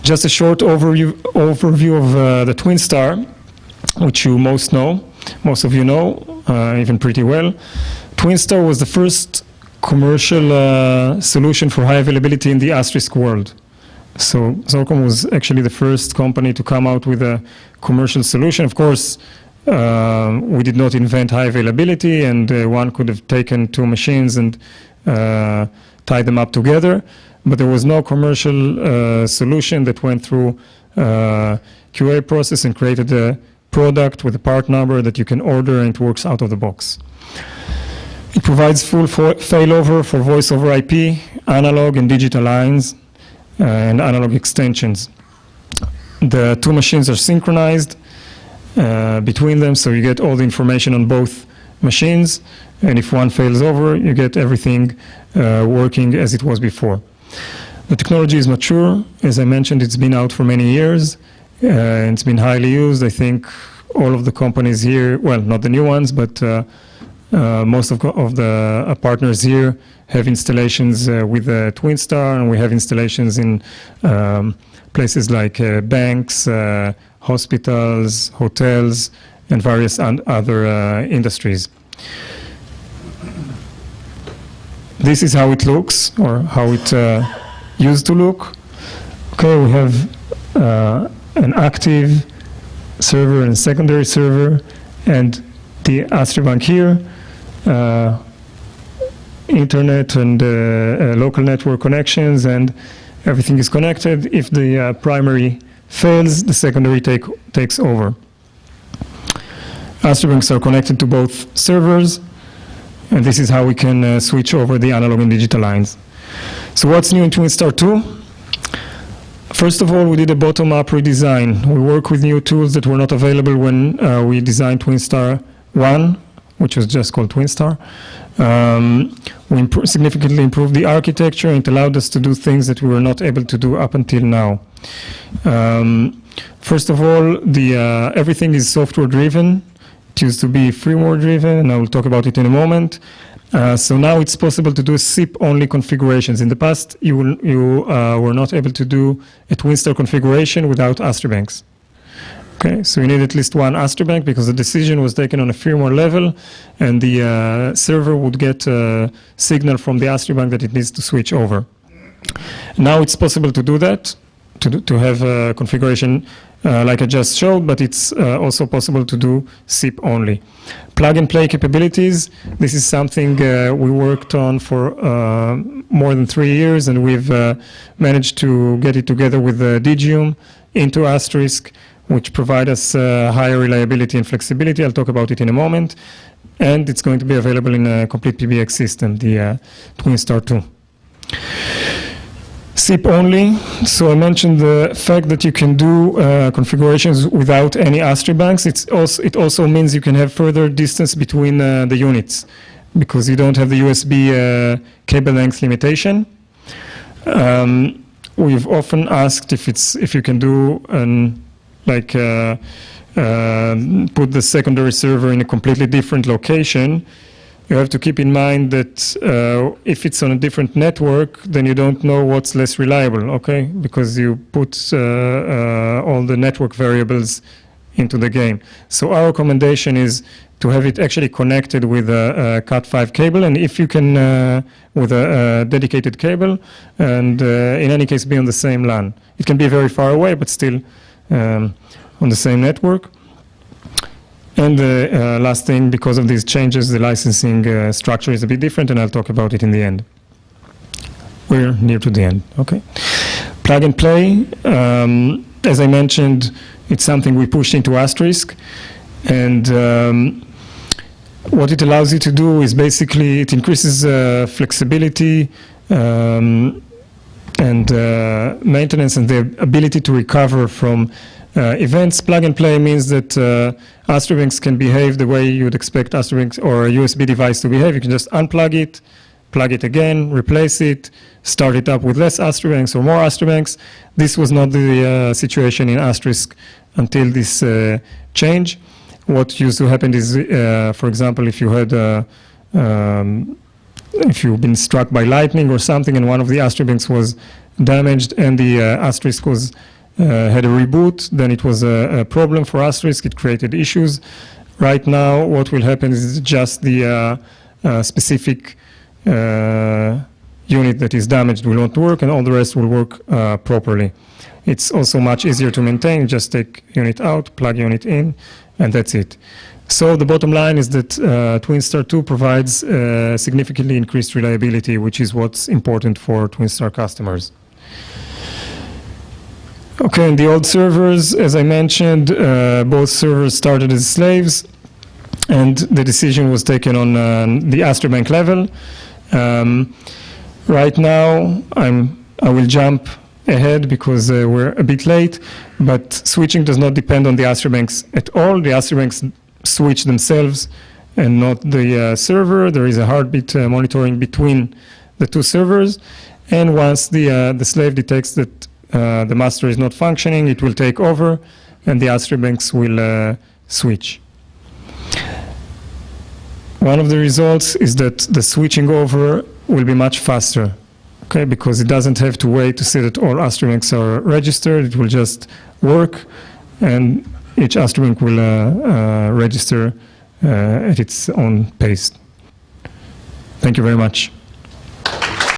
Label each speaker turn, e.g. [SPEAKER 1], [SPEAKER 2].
[SPEAKER 1] Just a short overview of the TwinStar, which you most of you know, even pretty well. TwinStar was the first commercial solution for high availability in the asterisk world. So Xorcom was actually the first company to come out with a commercial solution. Of course, we did not invent high availability, and one could have taken two machines and tied them up together, but there was no commercial solution that went through QA process and created a product with a part number that you can order and it works out of the box. It provides full failover for voice over IP, analog and digital lines, and analog extensions. The two machines are synchronized between them, so you get all the information on both machines, and if one fails over, you get everything working as it was before. The technology is mature. As I mentioned, it's been out for many years, and it's been highly used. I think all of the companies here, well, not the new ones, but most of the partners here have installations with TwinStar, and we have installations in places like banks, hospitals, hotels, and various other industries. This is how it looks, or how it used to look. Okay, we have an active server and secondary server, and the AstriBank here, internet and local network connections, and everything is connected. If the primary fails, the secondary takes over. AstriBanks are connected to both servers, and this is how we can switch over the analog and digital lines. So what's new in TwinStar 2? First of all, we did a bottom-up redesign. We work with new tools that were not available when we designed TwinStar 1, which was just called TwinStar. We significantly improved the architecture, and it allowed us to do things that we were not able to do up until now. First of all, everything is software-driven. It used to be firmware-driven, and I will talk about it in a moment. So now it's possible to do SIP-only configurations. In the past, you were not able to do a TwinStar configuration without AstriBanks. Okay, so you need at least one AstriBank because the decision was taken on a firmware level, and the server would get a signal from the AstriBank that it needs to switch over. Now it's possible to do that, to have a configuration like I just showed, but it's also possible to do SIP only. Plug-and-play capabilities. This is something we worked on for more than 3 years, and we've managed to get it together with Digium into Asterisk, which provide us higher reliability and flexibility. I'll talk about it in a moment. And it's going to be available in a complete PBX system, the TwinStar 2. SIP only. So I mentioned the fact that you can do configurations without any AstriBanks. It also means you can have further distance between the units because you don't have the USB cable length limitation. We've often asked if you can do put the secondary server in a completely different location. You have to keep in mind that if it's on a different network, then you don't know what's less reliable, okay? Because you put all the network variables into the game. So our recommendation is to have it actually connected with a Cat5 cable, and if you can, with a dedicated cable, and in any case be on the same LAN. It can be very far away, but still on the same network. And the last thing, because of these changes, the licensing structure is a bit different, and I'll talk about it in the end. We're near to the end, okay? Plug and play, as I mentioned, it's something we pushed into Asterisk, and what it allows you to do is basically it increases flexibility and maintenance and the ability to recover from events. Plug and play means that AstriBanks can behave the way you would expect AstriBanks or a USB device to behave. You can just unplug it, plug it again, replace it, start it up with less AstriBanks or more AstriBanks. This was not the situation in Asterisk until this change. What used to happen is, for example, if you had if you've been struck by lightning or something and one of the AstriBanks was damaged and the Asterisk was had a reboot, then it was a problem for Asterisk. It created issues. Right now, what will happen is just the specific unit that is damaged will not work, and all the rest will work properly. It's also much easier to maintain. Just take unit out, plug unit in, and that's it. So the bottom line is that TwinStar 2 provides significantly increased reliability, which is what's important for TwinStar customers. Okay, and the old servers, as I mentioned, both servers started as slaves, and the decision was taken on the Astra Bank level. Right now, I will jump ahead because we're a bit late, but switching does not depend on the Astra Banks at all. The Astra Banks switch themselves and not the server. There is a heartbeat monitoring between the two servers, and once the slave detects that the master is not functioning, it will take over, and the Astra Banks will switch. One of the results is that the switching over will be much faster, okay, because it doesn't have to wait to see that all Astra Banks are registered. It will just work, and each Astra Bank will register at its own pace. Thank you very much.